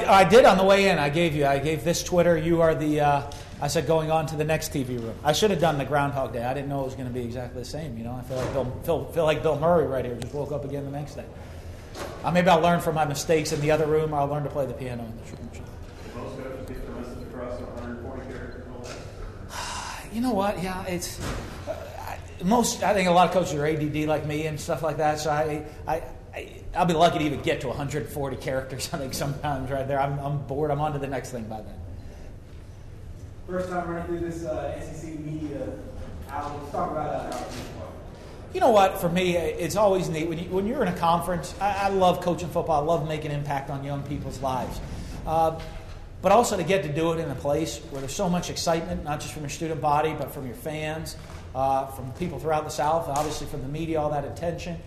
I did on the way in. I gave this Twitter. You are the. I said going on to the next TV room. I should have done the Groundhog Day. I didn't know it was going to be exactly the same. I feel like Bill Murray right here. Just woke up again the next day. Maybe I'll learn from my mistakes in the other room, or I'll learn to play the piano in this room. Most coaches get the message across 140 characters. You know what? Yeah, it's I think a lot of coaches are ADD like me and stuff like that. So I'll be lucky to even get to 140 characters. I think sometimes right there, I'm bored. I'm on to the next thing by then. First time running through this SEC media out. Let's talk about that. You know what? For me, it's always neat when you're in a conference. I love coaching football. I love making an impact on young people's lives. But also to get to do it in a place where there's so much excitement, not just from your student body, but from your fans, from people throughout the South, obviously from the media, all that attention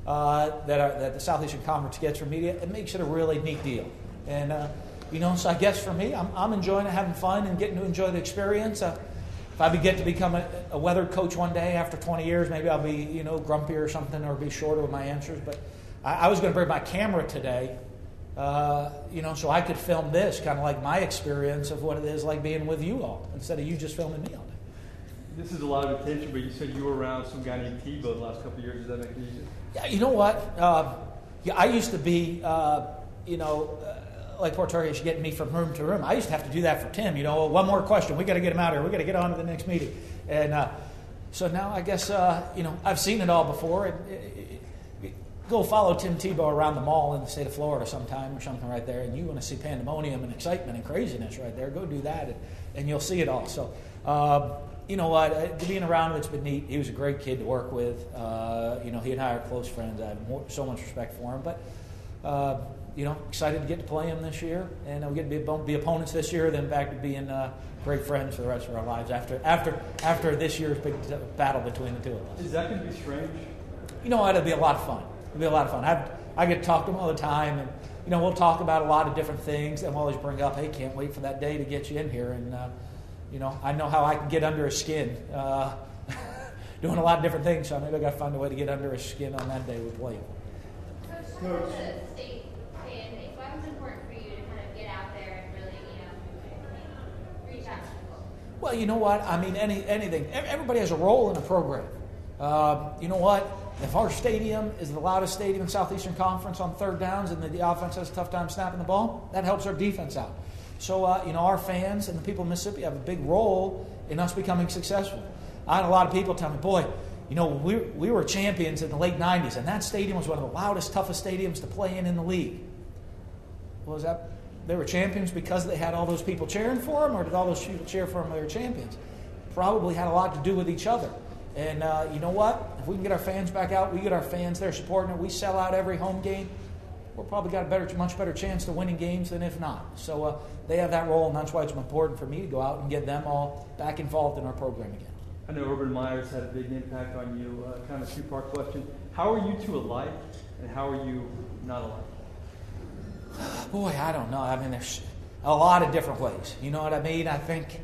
that the Southeastern Conference gets from media, it makes it a really neat deal. And, so I guess for me, I'm enjoying it, having fun, and getting to enjoy the experience. If I get to become a weathered coach one day after 20 years, maybe I'll be, grumpier or something, or be shorter with my answers. But I was going to bring my camera today, so I could film this, kind of like my experience of what it is like being with you all, instead of you just filming me all day. This is a lot of attention, but you said you were around some guy named Tebow the last couple of years. Does that make it easier? Yeah, you know what? I used to be, like Puerto Rico, getting me from room to room. I used to have to do that for Tim. One more question. We got to get him out of here. We got to get on to the next meeting. And so now I guess, I've seen it all before. Go follow Tim Tebow around the mall in the state of Florida sometime or something right there, and you want to see pandemonium and excitement and craziness right there, go do that, and you'll see it all. So, you know what? Being around him, it's been neat. He was a great kid to work with. He and I are close friends. I have so much respect for him. But, excited to get to play him this year, and we get to be opponents this year, then back to being great friends for the rest of our lives after this year's big battle between the two of us. Is that going to be strange? You know what? It'll be a lot of fun. It'll be a lot of fun. I get to talk to him all the time, and we'll talk about a lot of different things, and we'll always bring up, hey, can't wait for that day to get you in here, and I know how I can get under his skin, doing a lot of different things. So maybe I got to find a way to get under his skin on that day we play him. Coach, the state fan base. Why was it important for you to kind of get out there and really, reach out to people? Well, you know what? I mean, anything. Everybody has a role in a program. You know what? If our stadium is the loudest stadium in Southeastern Conference on third downs and the offense has a tough time snapping the ball, that helps our defense out. So, our fans and the people of Mississippi have a big role in us becoming successful. I had a lot of people tell me, boy, we were champions in the late 90s, and that stadium was one of the loudest, toughest stadiums to play in the league. Was that they were champions because they had all those people cheering for them, or did all those people cheer for them they were champions? Probably had a lot to do with each other. And you know what? If we can get our fans back out, we get our fans there supporting it, we sell out every home game, we're probably got a much better chance to winning games than if not. So they have that role, and that's why it's important for me to go out and get them all back involved in our program again. I know Urban Meyer's had a big impact on you. Kind of a two-part question. How are you two alike, and how are you not alike? Boy, I don't know. I mean, there's a lot of different ways. You know what I mean? I think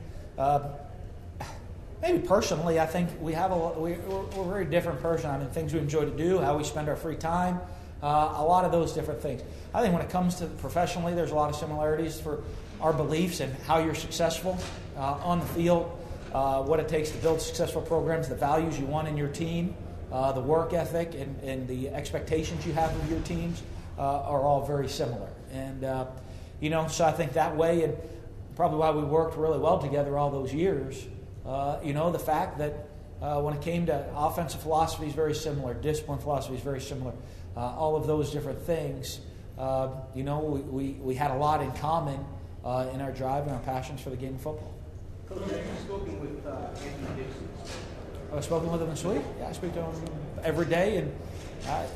maybe personally, I think we're a very different person. I mean, things we enjoy to do, how we spend our free time, a lot of those different things. I think when it comes to professionally, there's a lot of similarities for our beliefs and how you're successful on the field, what it takes to build successful programs, the values you want in your team, the work ethic and the expectations you have of your teams are all very similar. And, so I think that way, and probably why we worked really well together all those years, the fact that when it came to offensive philosophy is very similar, discipline philosophy is very similar, all of those different things, we had a lot in common in our drive and our passions for the game of football. Coach, have you spoken with Anthony Dixon? I've spoken with him this week. Yeah, I speak to him every day, and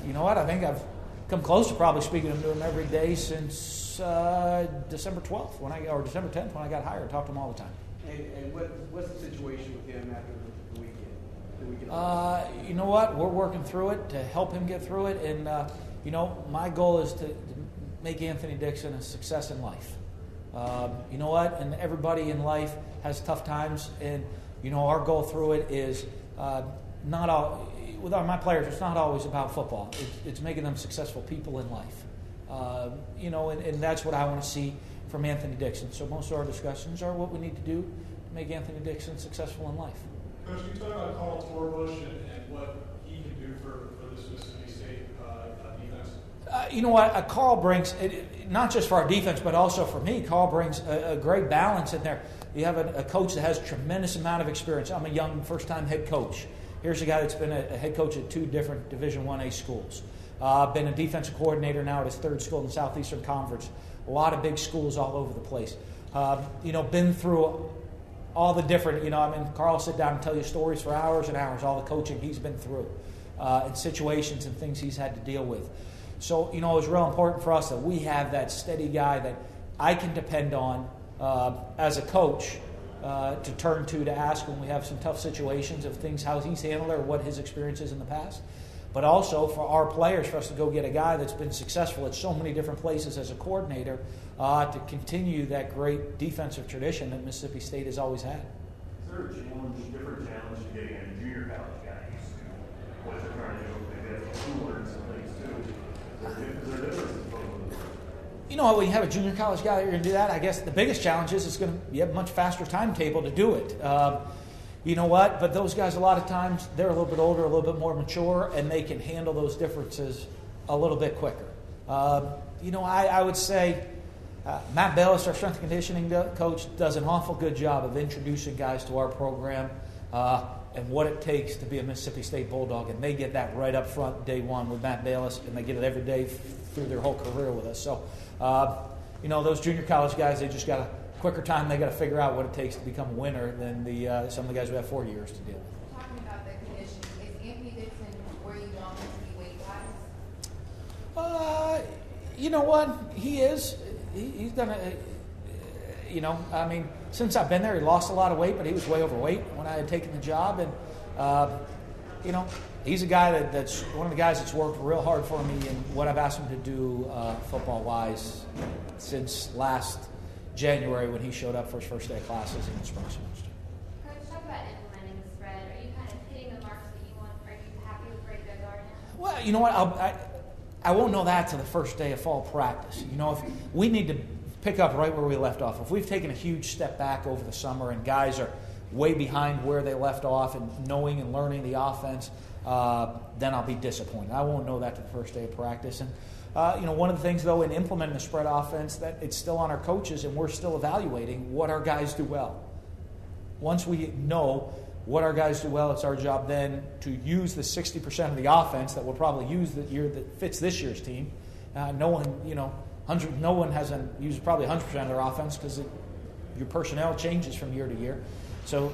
you know what? I think I've come close to probably speaking to him every day since December 12th or December 10th when I got hired. Talk to him all the time. And what's the situation with him after the weekend? You know what? We're working through it to help him get through it, and my goal is to make Anthony Dixon a success in life. You know what? And everybody in life has tough times, and our goal through it is not all. With my players, it's not always about football. It's making them successful people in life. And that's what I want to see from Anthony Dixon. So most of our discussions are what we need to do to make Anthony Dixon successful in life. Coach, you talk about Carl Torbush and what he can do for this Mississippi State defense. You know what? Carl brings, not just for our defense, but also for me, Carl brings a great balance in there. You have a coach that has a tremendous amount of experience. I'm a young first-time head coach. Here's a guy that's been a head coach at 2 different Division I-A schools. Been a defensive coordinator now at his 3rd school in the Southeastern Conference. A lot of big schools all over the place. Been through all the different, Carl will sit down and tell you stories for hours and hours, all the coaching he's been through, and situations and things he's had to deal with. So, it was real important for us that we have that steady guy that I can depend on as a coach to turn to ask when we have some tough situations of things, how he's handled it or what his experience is in the past. But also for our players, for us to go get a guy that's been successful at so many different places as a coordinator to continue that great defensive tradition that Mississippi State has always had. Is there a different challenge to getting a junior college guy used to what they're trying to do? Maybe that's cooler in some things too. Is there differences between them? When you have a junior college guy, you're going to do that. I guess the biggest challenge is you have a much faster timetable to do it. You know what? But those guys, a lot of times, they're a little bit older, a little bit more mature, and they can handle those differences a little bit quicker. I would say Matt Bayless, our strength and conditioning coach, does an awful good job of introducing guys to our program and what it takes to be a Mississippi State Bulldog. And they get that right up front day one with Matt Bayless, and they get it every day through their whole career with us. So, those junior college guys, they just got a quicker time. They got to figure out what it takes to become a winner than some of the guys who have 4 years to deal with. Talking about that condition, is Anthony Dixon where you want him to be weight-wise? You know what? He is. He's done since I've been there, he lost a lot of weight, but he was way overweight when I had taken the job. And, he's a guy that's one of the guys that's worked real hard for me in what I've asked him to do football-wise since last January when he showed up for his first day of classes in the spring semester. Coach, talk about implementing the spread. Are you kind of hitting the marks that you want? Are you happy with where you guys are now? Well, you know what? I won't know that till the first day of fall practice. If we need to pick up right where we left off. If we've taken a huge step back over the summer and guys are way behind where they left off and knowing and learning the offense, then I'll be disappointed. I won't know that till the first day of practice. And one of the things, though, in implementing the spread offense, that it's still on our coaches and we're still evaluating what our guys do well. Once we know what our guys do well, it's our job then to use the 60% of the offense that we'll probably use the year that fits this year's team. No one uses probably 100% of their offense because your personnel changes from year to year. So,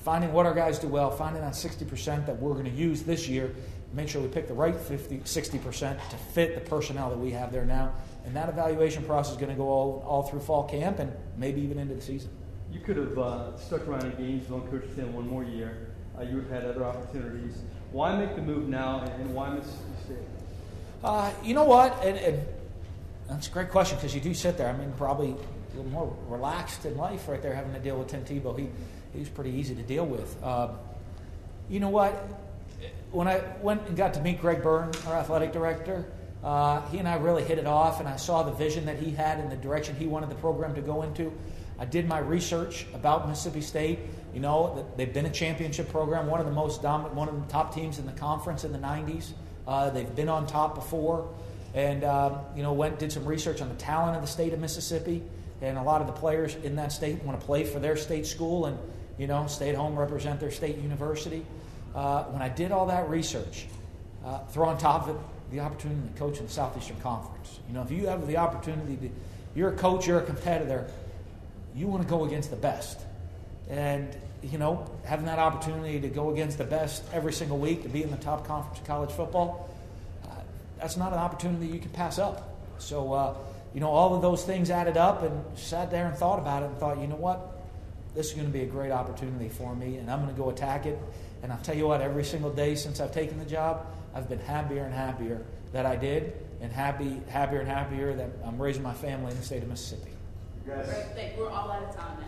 finding what our guys do well, finding that 60% that we're going to use this year, make sure we pick the right 60% to fit the personnel that we have there now. And that evaluation process is going to go all through fall camp and maybe even into the season. You could have stuck around in Gainesville and coached them one more year. You would have had other opportunities. Why make the move now, and why Mississippi State? You know what? And that's a great question because you do sit there. Probably a little more relaxed in life right there having to deal with Tim Tebow. He was pretty easy to deal with. You know what? When I went and got to meet Greg Byrne, our athletic director, he and I really hit it off, and I saw the vision that he had and the direction he wanted the program to go into. I did my research about Mississippi State. They've been a championship program, one of the most dominant, one of the top teams in the conference in the 90s. They've been on top before, and did some research on the talent of the state of Mississippi, and a lot of the players in that state want to play for their state school and stay at home, represent their state university. When I did all that research, throw on top of it the opportunity to coach in the Southeastern Conference. If you have the opportunity you're a coach, you're a competitor, you want to go against the best. And, having that opportunity to go against the best every single week, to be in the top conference of college football, that's not an opportunity you can pass up. So, all of those things added up, and sat there and thought about it and thought, you know what? This is going to be a great opportunity for me, and I'm going to go attack it. And I'll tell you what, every single day since I've taken the job, I've been happier and happier that I did, and happier and happier that I'm raising my family in the state of Mississippi. Great. We're all out of time now.